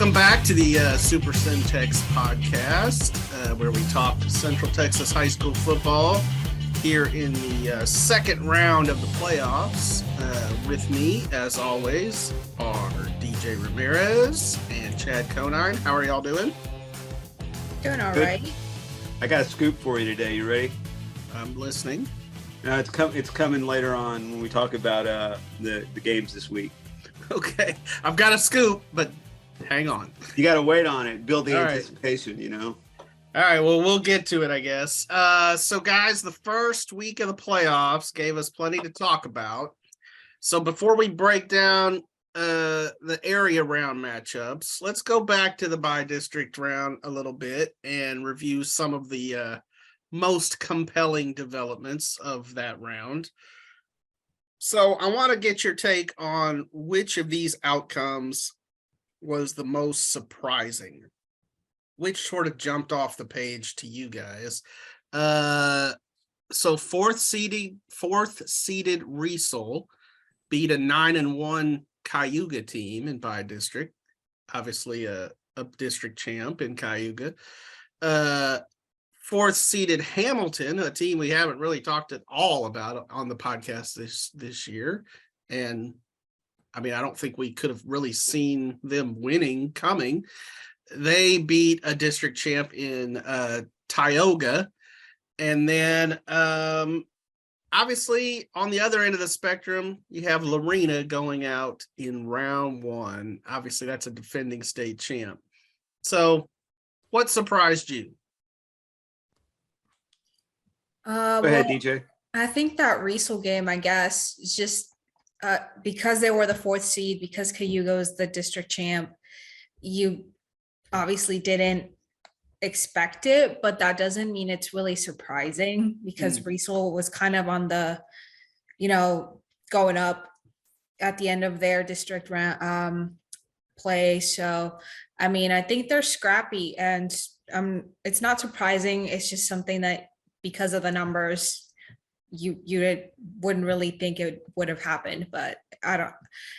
Welcome back to the Super Centex Podcast, where we talk Central Texas high school football here in the second round of the playoffs. With me, as always, are DJ Ramirez and Chad Conine. How are y'all doing? Doing all right. I got a scoop for you today. You ready? I'm listening. It's coming later on when we talk about the games this week. Okay, I've got a scoop, but hang on. You got to wait on it. Build the All anticipation, right. All right, well, we'll get to it, I guess. So, guys, the first week of the playoffs gave us plenty to talk about. So before we break down the area round matchups, let's go back to the by-district round a little bit and review some of the most compelling developments of that round. So I want to get your take on which of these outcomes was the most surprising. Which sort of jumped off the page to you guys. So fourth seeded Riesel beat a 9-1 Cayuga team in by-district. Obviously a district champ in Cayuga. Fourth seeded Hamilton, a team we haven't really talked at all about on the podcast this year. And I mean, I don't think we could have really seen them winning coming. They beat a district champ in Tioga. And then obviously on the other end of the spectrum, you have Lorena going out in round one. Obviously that's a defending state champ. So what surprised you? Go ahead, DJ. I think that Riesel game, I guess, is just because they were the fourth seed, because Cayuga was the district champ, you obviously didn't expect it, but that doesn't mean it's really surprising because Riesel was kind of on the, going up at the end of their district round play. So, I mean, I think they're scrappy and it's not surprising. It's just something that because of the numbers, you wouldn't really think it would have happened, but I don't.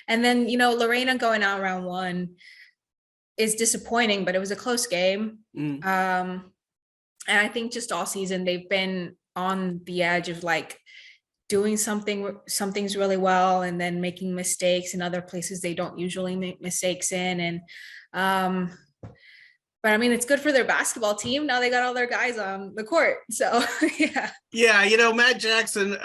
And then, Lorena going out round one is disappointing, but it was a close game. And I think just all season they've been on the edge of like doing something's really well and then making mistakes in other places they don't usually make mistakes in. And but I mean, it's good for their basketball team. Now they got all their guys on the court. So yeah. Yeah, Matt Jackson,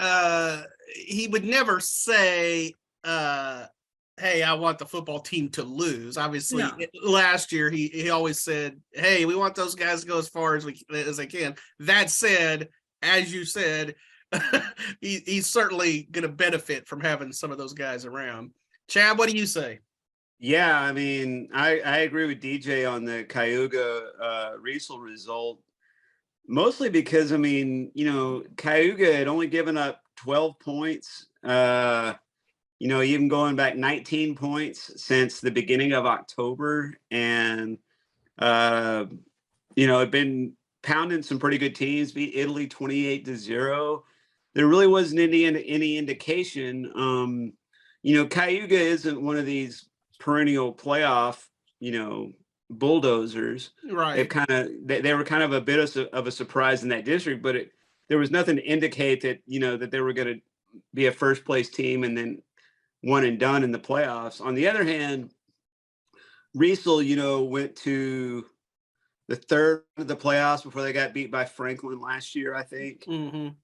he would never say hey, I want the football team to lose. Obviously, last year he always said, hey, we want those guys to go as far as they can. That said, as you said, he's certainly going to benefit from having some of those guys around. Chad, what do you say? Yeah, I mean, I agree with DJ on the Cayuga Riesel result, mostly because, I mean, Cayuga had only given up 12 points. Even going back 19 points since the beginning of October. And, had been pounding some pretty good teams, beat Italy 28-0. There really wasn't any indication. Cayuga isn't one of these perennial playoff, bulldozers. Right. They were kind of a bit of a surprise in that district, but there was nothing to indicate that, that they were going to be a first place team and then one and done in the playoffs. On the other hand, Riesel, went to the third of the playoffs before they got beat by Franklin last year, I think, in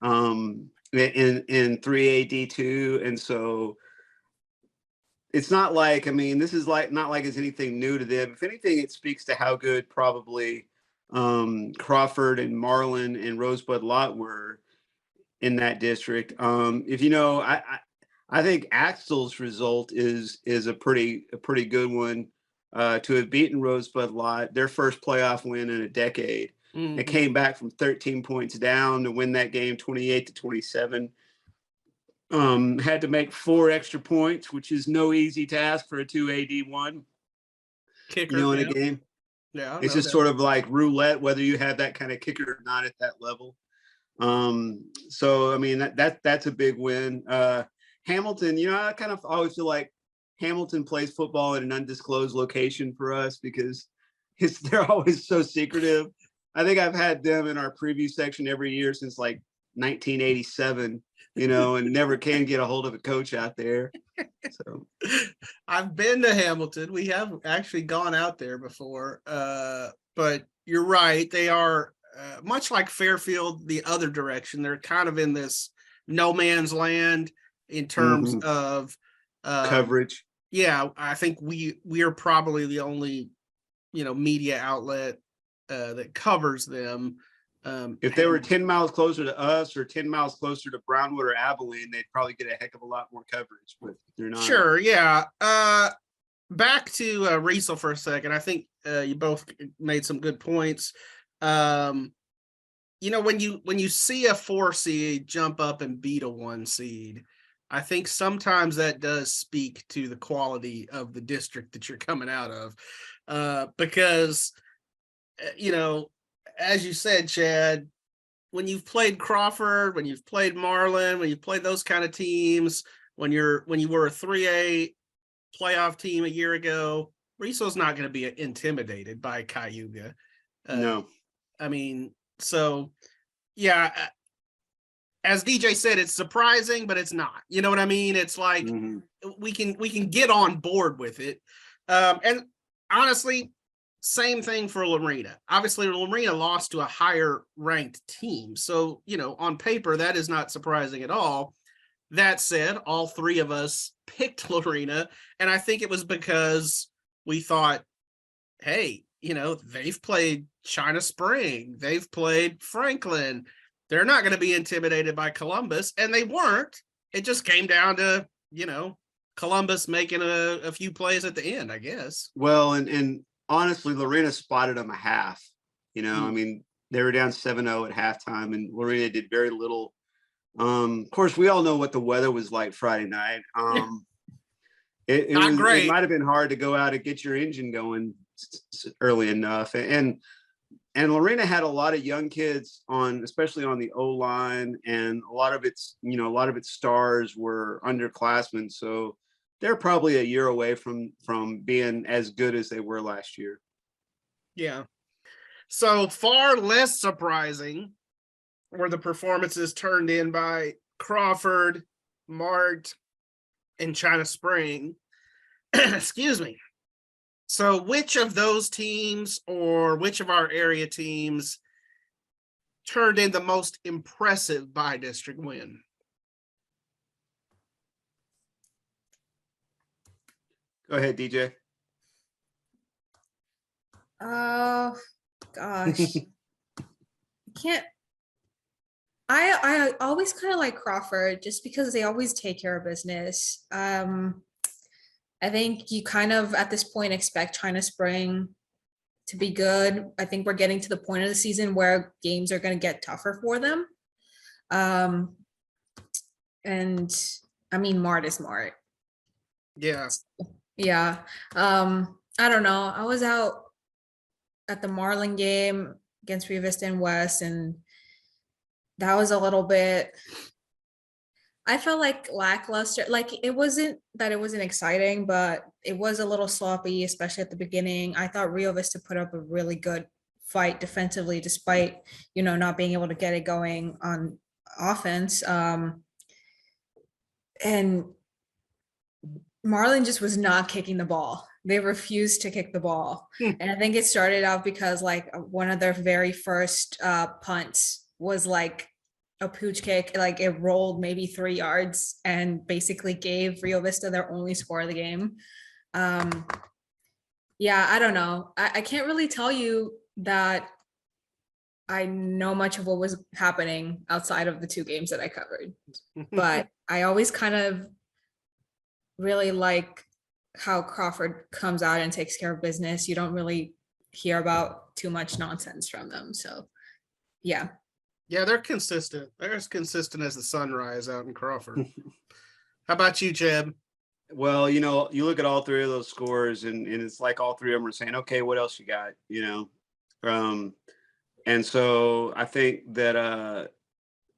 3AD2. And so it's not like, I mean, this is not like it's anything new to them. If anything, it speaks to how good probably Crawford and Marlin and Rosebud Lot were in that district. I think Axel's result is a pretty good one to have beaten Rosebud Lot, their first playoff win in a decade. It came back from 13 points down to win that game 28-27. Had to make 4 extra points, which is no easy task for a 2AD1 kicker in a game. Yeah, it's just sort of like roulette whether you have that kind of kicker or not at that level. So I mean that's a big win. Hamilton, I kind of always feel like Hamilton plays football in an undisclosed location for us because they're always so secretive. I think I've had them in our preview section every year since like 1987, and never can get a hold of a coach out there. So I've been to Hamilton. We have actually gone out there before. But you're right. They are much like Fairfield, the other direction. They're kind of in this no man's land in terms of coverage. Yeah, I think we are probably the only, media outlet that covers them. If they were 10 miles closer to us or 10 miles closer to Brownwood or Abilene, they'd probably get a heck of a lot more coverage, but they're not. Sure, yeah. Back to Riesel for a second. I think you both made some good points. When you see a 4 seed jump up and beat a 1 seed, I think sometimes that does speak to the quality of the district that you're coming out of. Because, as you said, Chad, when you've played Crawford, when you've played Marlin, when you've played those kind of teams, when you were a 3A playoff team a year ago, Riesel's not going to be intimidated by Cayuga. No. I mean, so yeah, as DJ said, it's surprising, but it's not. You know what I mean? It's like we can get on board with it. And honestly, same thing for Lorena. Obviously, Lorena lost to a higher ranked team. So, on paper, that is not surprising at all. That said, all three of us picked Lorena. And I think it was because we thought, hey, they've played China Spring. They've played Franklin. They're not going to be intimidated by Columbus. And they weren't. It just came down to, Columbus making a few plays at the end, I guess. Well, and honestly, Lorena spotted them a half. I mean, they were down 7-0 at halftime, and Lorena did very little. Of course, we all know what the weather was like Friday night. It might have been hard to go out and get your engine going early enough. And Lorena had a lot of young kids especially on the O-line, and a lot of its stars were underclassmen. So they're probably a year away from being as good as they were last year. Yeah. So far less surprising were the performances turned in by Crawford, Mart, and China Spring. Excuse me. So which of those teams or which of our area teams turned in the most impressive by district win? Go ahead, DJ. Oh, gosh. I always kind of like Crawford just because they always take care of business. I think you kind of at this point expect China Spring to be good. I think we're getting to the point of the season where games are going to get tougher for them. And I mean, Mart is Mart. Yeah. Yeah. I don't know. I was out at the Marlin game against Rio Vista and West, and that was a little bit, I felt like lackluster. Like it wasn't exciting, but it was a little sloppy, especially at the beginning. I thought Rio Vista put up a really good fight defensively, despite, not being able to get it going on offense. And Marlin just was not kicking the ball. They refused to kick the ball. And I think it started out because like one of their very first punts was like a pooch kick. Like it rolled maybe 3 yards and basically gave Rio Vista their only score of the game. Yeah, I don't know. I can't really tell you that I know much of what was happening outside of the 2 games that I covered. But I always kind of really like how Crawford comes out and takes care of business. You don't really hear about too much nonsense from them. So, yeah. Yeah, they're consistent. They're as consistent as the sunrise out in Crawford. How about you, Chad? Well, you look at all 3 of those scores, and it's like all 3 of them are saying, okay, what else you got? And so I think that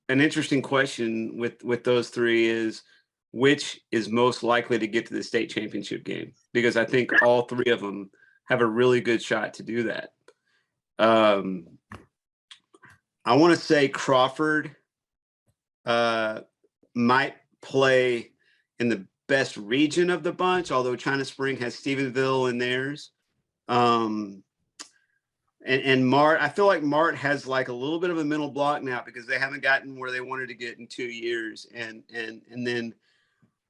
an interesting question with those 3 is, which is most likely to get to the state championship game, because I think all three of them have a really good shot to do that. I want to say Crawford might play in the best region of the bunch, although China Spring has Stephenville in theirs. And Mart, I feel like Mart has like a little bit of a mental block now because they haven't gotten where they wanted to get in 2 years. And then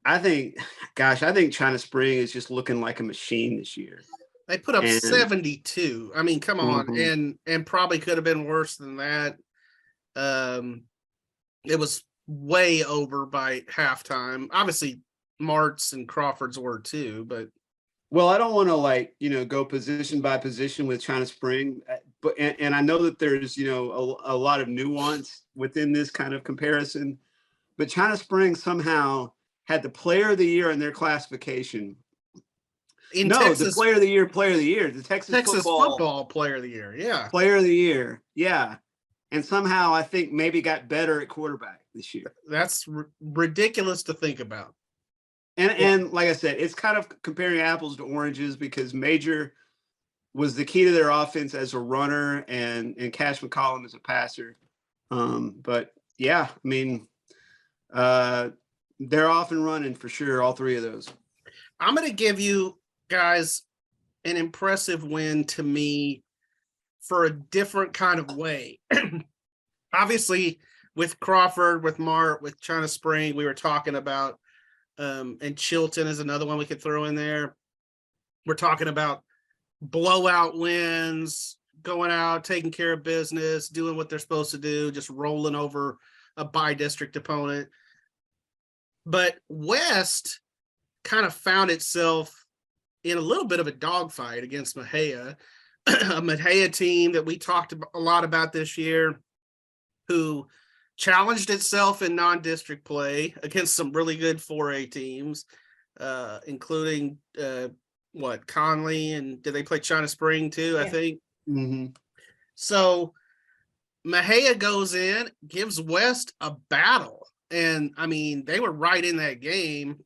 I think China Spring is just looking like a machine this year. They put up 72. I mean, come on, and probably could have been worse than that. It was way over by halftime. Obviously, Mart's and Crawford's were too, but. Well, I don't want to go position by position with China Spring, but and I know that there's a lot of nuance within this kind of comparison, but China Spring somehow had the player of the year in their classification. The player of the year, the Texas football player of the year, yeah, player of the year, yeah, and somehow I think maybe got better at quarterback this year. That's ridiculous to think about. And like I said, it's kind of comparing apples to oranges because Major was the key to their offense as a runner and Cash McCallum as a passer. But yeah, I mean, they're off and running for sure, all three of those. I'm going to give you guys an impressive win to me for a different kind of way. Obviously, with Crawford, with Mart, with China Spring, we were talking about and Chilton is another one we could throw in there. We're talking about blowout wins, going out, taking care of business, doing what they're supposed to do, just rolling over a by-district opponent. But West kind of found itself in a little bit of a dogfight against Mexia, a Mexia team that we talked a lot about this year, who challenged itself in non-district play against some really good 4A teams, including Conley, and did they play China Spring too? Yeah. I think. Mm-hmm. So Mexia goes in, gives West a battle, and I mean they were right in that game,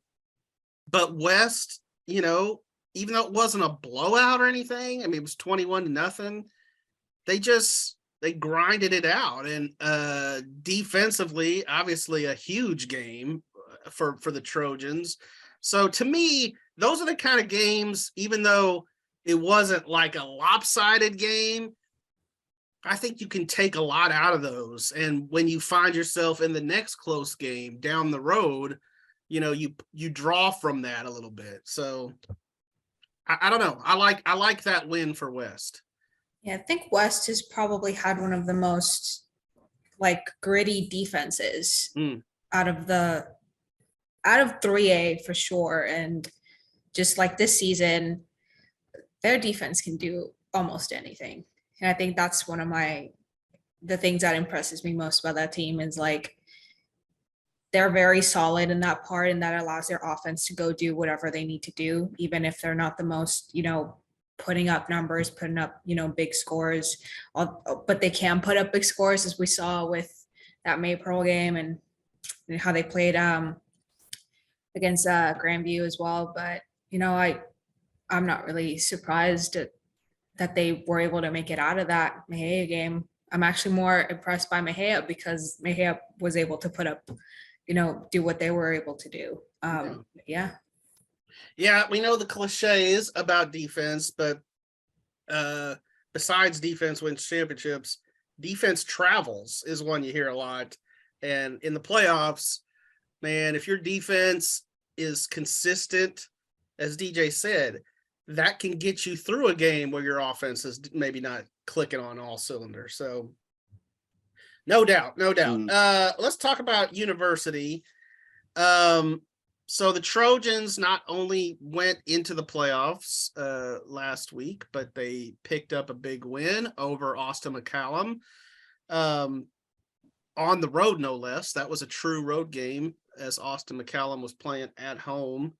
but West, even though it wasn't a blowout or anything, I mean it was 21-0. They grinded it out, and defensively, obviously a huge game for the Trojans. So to me, those are the kind of games, even though it wasn't like a lopsided game, I think you can take a lot out of those. And when you find yourself in the next close game down the road, you draw from that a little bit. So I don't know. I like that win for West. Yeah, I think West has probably had one of the most gritty defenses out of 3A for sure. And just like this season, their defense can do almost anything. And I think that's one of the things that impresses me most about that team is they're very solid in that part, and that allows their offense to go do whatever they need to do, even if they're not the most, putting up numbers, putting up, big scores, but they can put up big scores, as we saw with that May-Pearl game and how they played against Grandview as well. But, I'm not really surprised that they were able to make it out of that Mexia game. I'm actually more impressed by Mexia because Mexia was able to put up, do what they were able to do. Yeah. Yeah, we know the cliches about defense, but besides defense wins championships, defense travels is one you hear a lot. And in the playoffs, man, if your defense is consistent, as DJ said, that can get you through a game where your offense is maybe not clicking on all cylinders. So no doubt. Let's talk about University. So the Trojans not only went into the playoffs last week, but they picked up a big win over Austin McCallum on the road, no less. That was a true road game as Austin McCallum was playing at home.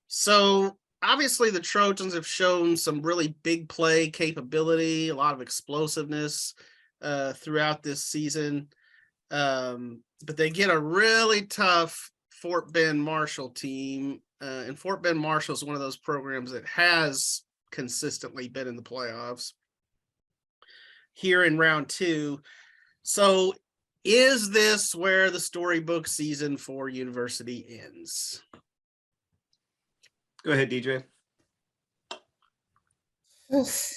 So obviously the Trojans have shown some really big play capability, a lot of explosiveness throughout this season. But they get a really tough Fort Bend Marshall team, and Fort Bend Marshall is one of those programs that has consistently been in the playoffs here in round 2. So is this where the storybook season for University ends? Go ahead, DJ. Oof.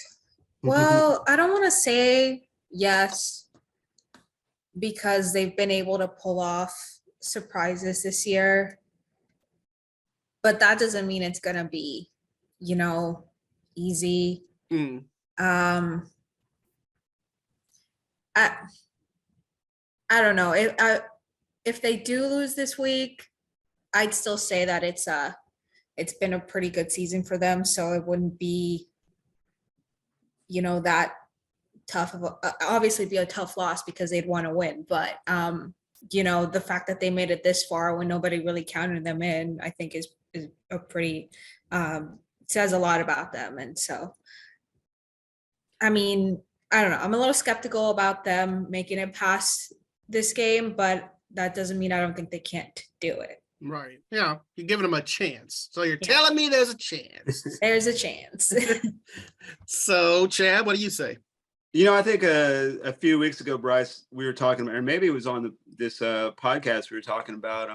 Well, I don't want to say yes because they've been able to pull off surprises this year. But that doesn't mean it's going to be, easy. I don't know. If they do lose this week, I'd still say that it's been a pretty good season for them. So it wouldn't be, that tough of obviously be a tough loss because they'd want to win. But, the fact that they made it this far when nobody really counted them in, I think is a pretty, says a lot about them. And so, I mean, I don't know. I'm a little skeptical about them making it past this game, but that doesn't mean I don't think they can't do it. Right. Yeah. You're giving them a chance. So you're telling me there's a chance. There's a chance. So, Chad, what do you say? I think a few weeks ago, Bryce, we were talking about, or maybe it was on this podcast we were talking about,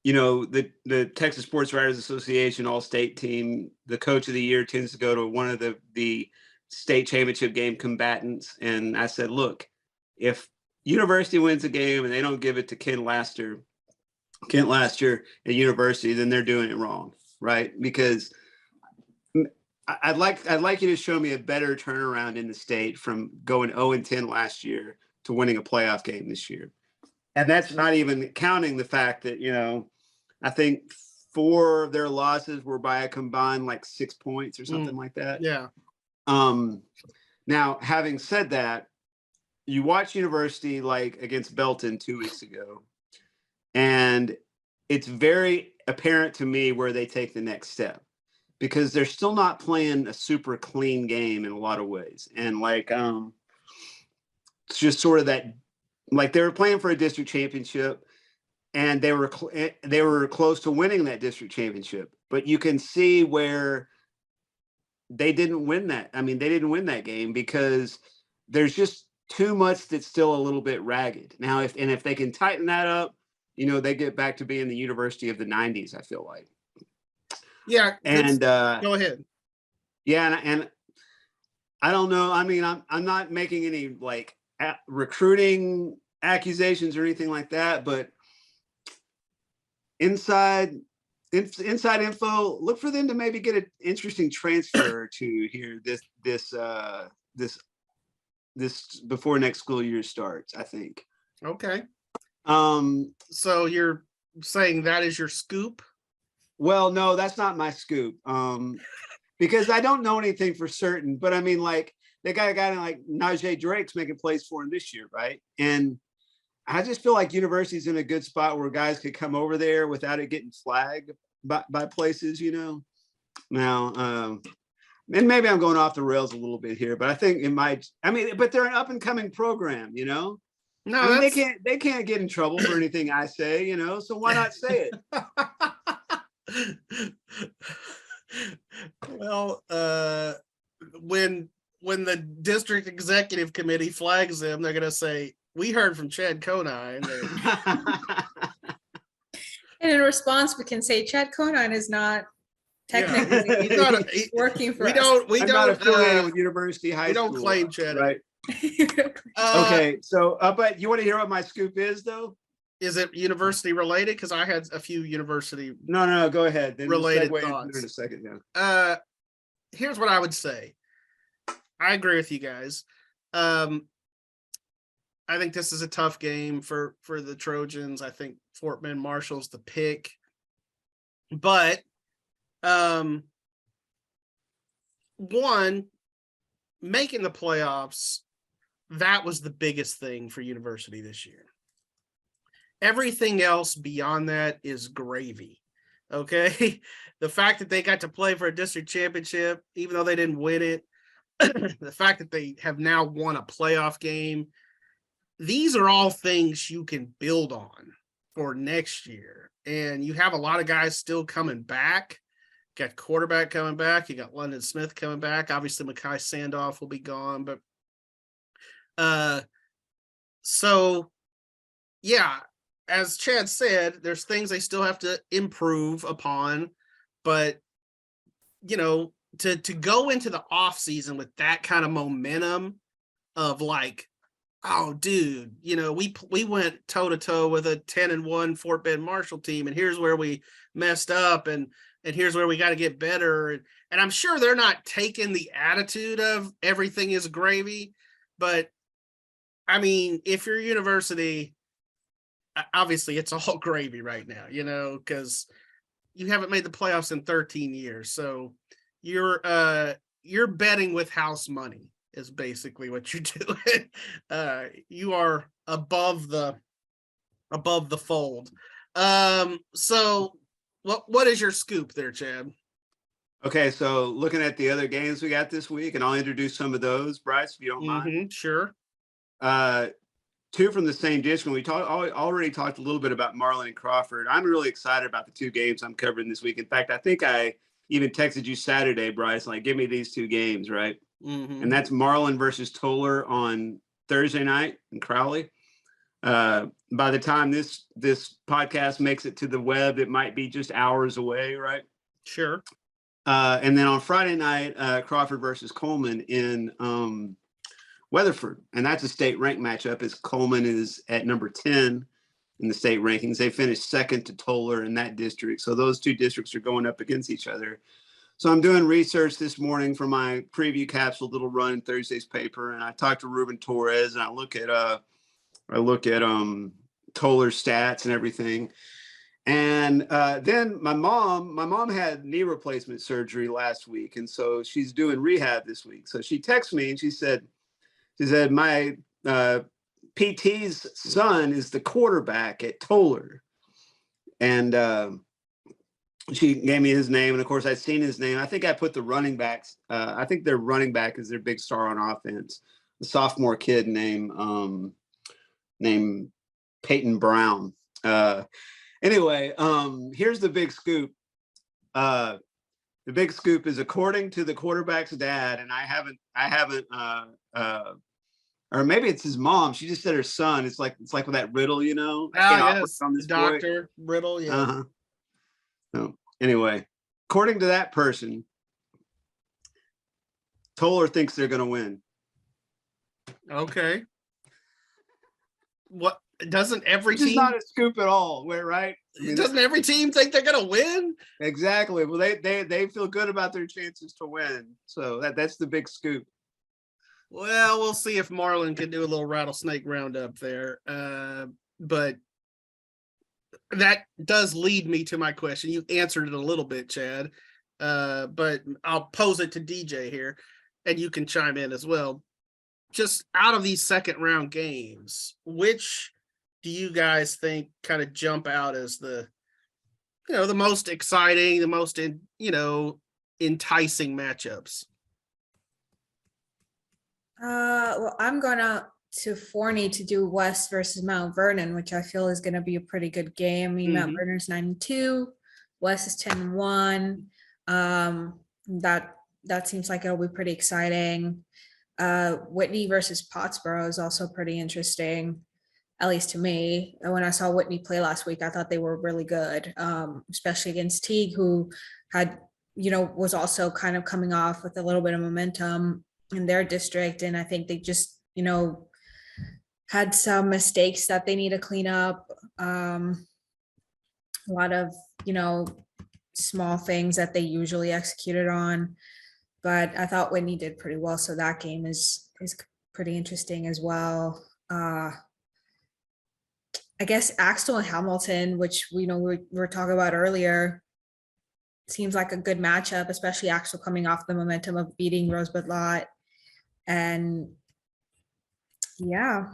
the Texas Sports Writers Association All-State team, the coach of the year tends to go to one of the state championship game combatants. And I said, look, if University wins a game and they don't give it to Kent Laster at University, then they're doing it wrong, right? Because I'd like you to show me a better turnaround in the state from going 0-10 last year to winning a playoff game this year. And that's not even counting the fact that, I think 4 of their losses were by a combined 6 points or something like that. Yeah. Now, having said that, you watch University against Belton 2 weeks ago, and it's very apparent to me where they take the next step, because they're still not playing a super clean game in a lot of ways. And it's just sort of that, they were playing for a district championship and they were close to winning that district championship, but you can see where they didn't win that. I mean, they didn't win that game because there's just too much that's still a little bit ragged. Now, if they can tighten that up, they get back to being the University of the 90s, I feel like. Yeah. And go ahead. Yeah. And I don't know. I mean, I'm not making any recruiting accusations or anything like that, but inside info, look for them to maybe get an interesting transfer to here this before next school year starts, I think. Okay. So you're saying that is your scoop? Well, no, that's not my scoop. Because I don't know anything for certain, but I mean, they got a guy like Najee Drake's making plays for him this year, right? And I just feel like University's in a good spot where guys could come over there without it getting flagged by places, Now, and maybe I'm going off the rails a little bit here, but I think it might. I mean, but they're an up and coming program, No, I mean, they can't get in trouble for anything I say, So why not say it? Well, when the district executive committee flags them, they're going to say, we heard from Chad Conine. And in response, we can say Chad Conine is not technically working for us. I'm not affiliated with University High School. We don't claim Chad. Right. Okay. So, but you want to hear what my scoop is, though? Is it university related? Because I had a few university. No. Go ahead. Then related we'll thoughts in a second. Yeah. Here's what I would say. I agree with you guys. I think this is a tough game for the Trojans. I think Fort Bend Marshall's the pick, but one, making the playoffs, that was the biggest thing for University this year. Everything else beyond that is gravy. Okay. The fact that they got to play for a district championship, even though they didn't win it, the fact that they have now won a playoff game, these are all things you can build on. for next year. And you have a lot of guys still coming back. Got quarterback coming back. You got London Smith coming back. Obviously, Makai Sandoff will be gone. But so, yeah, as Chad said, there's things they still have to improve upon. But, you know, to go into the offseason with that kind of momentum of like, oh, dude, you know, we went toe to toe with a 10-1 Fort Bend Marshall team, and here's where we messed up, and here's where we got to get better. And I'm sure they're not taking the attitude of everything is gravy, but I mean, if you're a university, obviously it's all gravy right now, you know, because you haven't made the playoffs in 13 years, so you're betting with house money is basically what you're doing. You are above the fold. So what is your scoop there, Chad? Okay, so looking at the other games we got this week, and I'll introduce some of those, Bryce, if you don't mind. Sure. Two from the same district. We already talked a little bit about Marlin and Crawford. I'm really excited about the two games I'm covering this week. In fact, I think I even texted you Saturday, Bryce, like, give me these two games, right? And that's Marlin versus Toller on Thursday night in Crowley. By the time this podcast makes it to the web, it might be just hours away, right? Sure. And then on Friday night, Crawford versus Coleman in Weatherford. And that's a state rank matchup, as Coleman is at number 10 in the state rankings. They finished second to Toller in that district. So those two districts are going up against each other. So I'm doing research this morning for my preview capsule that'll run in Thursday's paper, and I talked to Ruben Torres, and I look at Toller's stats and everything. And then my mom had knee replacement surgery last week, and so she's doing rehab this week. So she texted me and she said my PT's son is the quarterback at Toller, and she gave me his name, and of course I'd seen his name. I think I put the running backs. I think their running back is their big star on offense, the sophomore kid named Peyton Brown. Anyway, here's the big scoop. The big scoop is, according to the quarterback's dad, and I haven't, or maybe it's his mom. She just said her son. It's like with that Riddle, you know. Yes, on this Dr. Riddle. Yeah. So anyway, according to that person, Toller thinks they're going to win. Okay. What? Doesn't every team? It's not a scoop at all, right? I mean, doesn't every team think they're going to win? Exactly. Well, they feel good about their chances to win. So that's the big scoop. Well, we'll see if Marlin can do a little rattlesnake roundup there. But that does lead me to my question. You answered it a little bit, Chad. But I'll pose it to DJ here, and you can chime in as well. Just out of these second round games, which do you guys think kind of jump out as the most exciting, the most enticing matchups? Well, I'm gonna to Forney to do West versus Mount Vernon, which I feel is going to be a pretty good game. I mean, Mount Vernon's 9-2, West is 10-1. That seems like it'll be pretty exciting. Whitney versus Pottsboro is also pretty interesting, at least to me. When I saw Whitney play last week, I thought they were really good, especially against Teague, who had, was also kind of coming off with a little bit of momentum in their district. And I think they just, had some mistakes that they need to clean up. A lot of, small things that they usually executed on. But I thought Whitney did pretty well. So that game is pretty interesting as well. I guess Axtell and Hamilton, which we were talking about earlier, seems like a good matchup, especially Axtell coming off the momentum of beating Rosebud Lot. And yeah,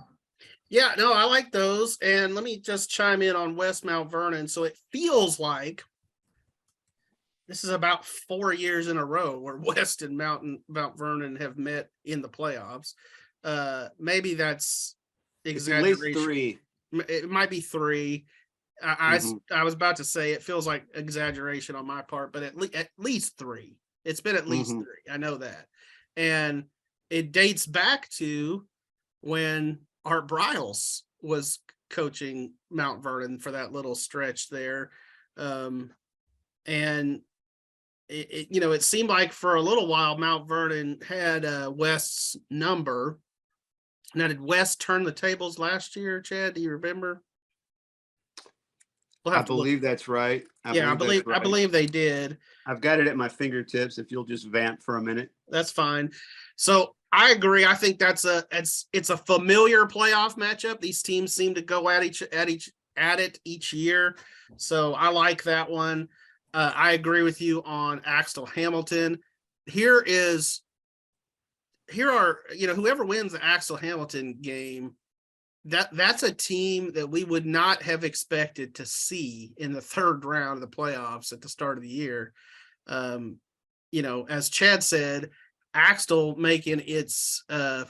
no, I like those. And let me just chime in on West Mount Vernon. So it feels like this is about 4 years in a row where West and Mount Vernon have met in the playoffs. Maybe that's exaggeration. At least 3. It might be 3. I was about to say it feels like exaggeration on my part, but at least 3. It's been at least 3. I know that. And it dates back to when Art Briles was coaching Mount Vernon for that little stretch there. And it seemed like for a little while Mount Vernon had West's number. Now, did West turn the tables last year, Chad? Do you remember? I believe that's right. I believe they did. I've got it at my fingertips. If you'll just vamp for a minute, that's fine. So I agree. I think it's a familiar playoff matchup. These teams seem to go at it each year. So I like that one. I agree with you on Axtell Hamilton. Here are whoever wins the Axtell Hamilton game, that's a team that we would not have expected to see in the 3rd round of the playoffs at the start of the year. As Chad said, Axtell making its it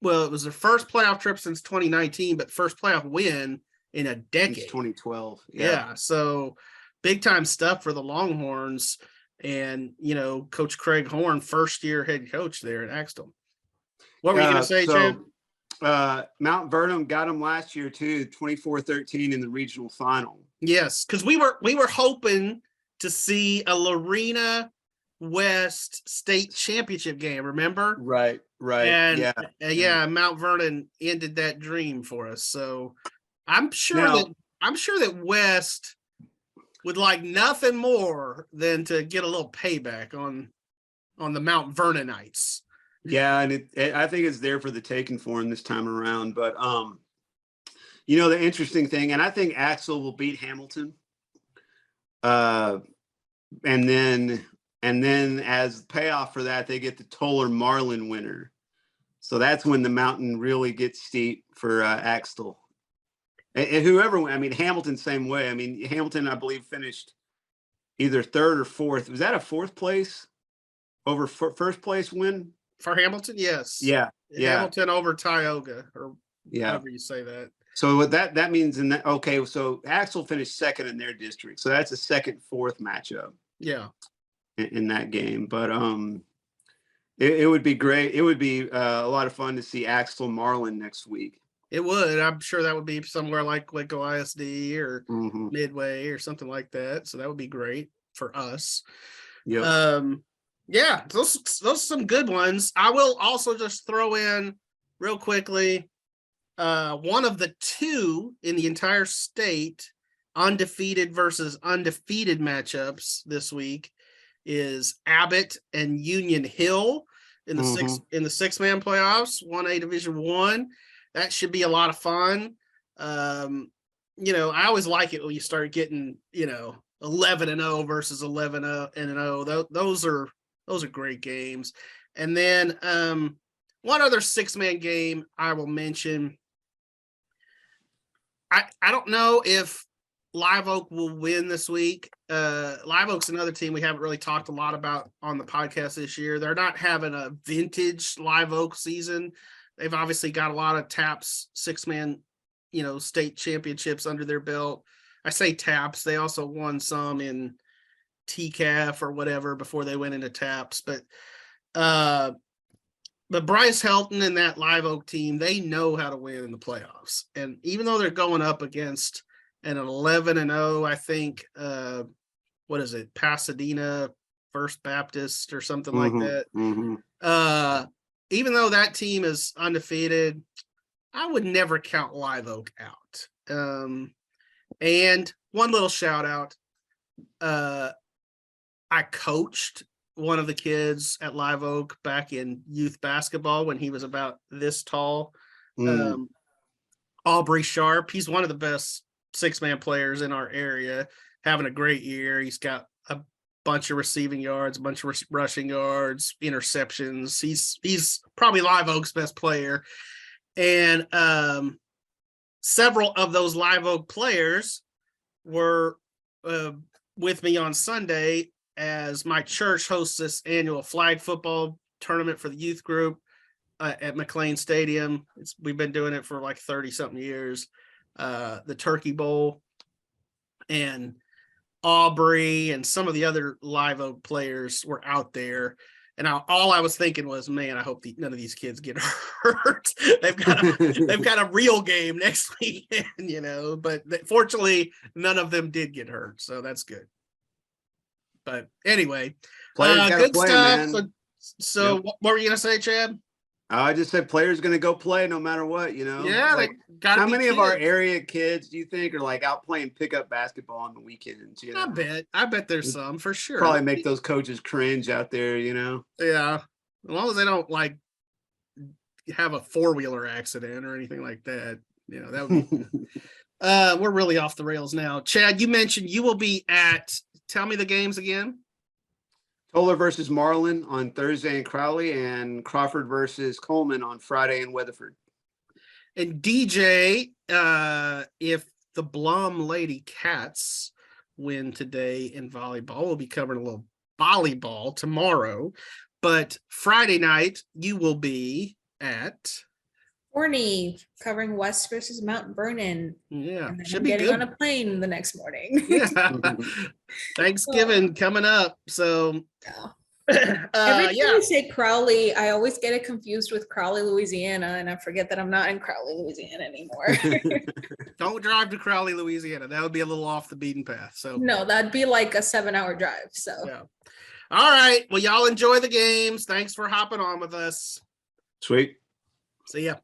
was their first playoff trip since 2019, but first playoff win in a decade. Since 2012. Yeah. So big time stuff for the Longhorns. And, Coach Craig Horn, first year head coach there at Axtell. What were you going to say, Chad? Mount Vernon got them last year too, 24-13 in the regional final. Yes, because we were hoping to see a Lorena West state championship game, remember? Right. And Mount Vernon ended that dream for us. So I'm sure that West would like nothing more than to get a little payback on the Mount Vernonites. Yeah, and I think it's there for the taking for him this time around. But the interesting thing, and I think Axtell will beat Hamilton. And then as payoff for that, they get the Toller Marlin winner. So that's when the mountain really gets steep for Axtell. And whoever, Hamilton, same way. Hamilton, I believe, finished either 3rd or 4th. Was that a 4th place over first place win? For Hamilton, yes. Yeah. Hamilton over Tioga, or yeah, however you say that. So what that means so Axtell finished 2nd in their district. So that's a 2nd-4th matchup. Yeah. In that game. But it would be great. It would be a lot of fun to see Axtell Marlin next week. It would. I'm sure that would be somewhere like Waco ISD or Midway or something like that. So that would be great for us. Yeah. Yeah, those are some good ones. I will also just throw in real quickly one of the 2 in the entire state undefeated versus undefeated matchups this week is Abbott and Union Hill in the 6-man playoffs, 1A Division I. That should be a lot of fun. I always like it when you start getting 11-0 versus 11-0. Those are great games. And then one other 6-man game I will mention. I don't know if Live Oak will win this week. Live Oak's another team we haven't really talked a lot about on the podcast this year. They're not having a vintage Live Oak season. They've obviously got a lot of TAPS 6-man, state championships under their belt. I say TAPS. They also won some in TCAF or whatever before they went into TAPS. But Bryce Helton and that Live Oak team, they know how to win in the playoffs. And even though they're going up against an 11-0, I think, what is it, Pasadena First Baptist or something like that. Even though that team is undefeated, I would never count Live Oak out. And one little shout out, I coached one of the kids at Live Oak back in youth basketball when he was about this tall. Aubrey Sharp, he's one of the best 6-man players in our area, having a great year. He's got a bunch of receiving yards, a bunch of rushing yards, interceptions. He's probably Live Oak's best player. And several of those Live Oak players were with me on Sunday as my church hosts this annual flag football tournament for the youth group at McLean Stadium. We've been doing it for like 30 something years. The Turkey Bowl. and Aubrey and some of the other Live Oak players were out there. And all I was thinking was, man, I hope none of these kids get hurt. they've got a real game next weekend, but fortunately none of them did get hurt. So that's good. But anyway, good play, stuff. man. So Yep. what were you going to say, Chad? I just said players going to go play no matter what, Yeah. Like, how many of our area kids do you think are like out playing pickup basketball on the weekends? I bet there's some for sure. Probably make those coaches cringe out there, Yeah. As long as they don't like have a 4-wheeler accident or anything like that, that would be we're really off the rails now. Chad, you mentioned you will be tell me the games again. Toller versus Marlin on Thursday in Crowley, and Crawford versus Coleman on Friday in Weatherford. And DJ, if the Blum Lady Cats win today in volleyball, we'll be covering a little volleyball tomorrow. But Friday night, you will be at Forney, covering West versus Mount Vernon. Yeah, And then should I'm be getting good. on a plane the next morning. Yeah. Thanksgiving coming up. So Every time you say Crowley, I always get it confused with Crowley, Louisiana, and I forget that I'm not in Crowley, Louisiana anymore. Don't drive to Crowley, Louisiana. That would be a little off the beaten path. So no, that'd be like a 7-hour drive. So yeah. All right. Well, y'all enjoy the games. Thanks for hopping on with us. Sweet. See ya.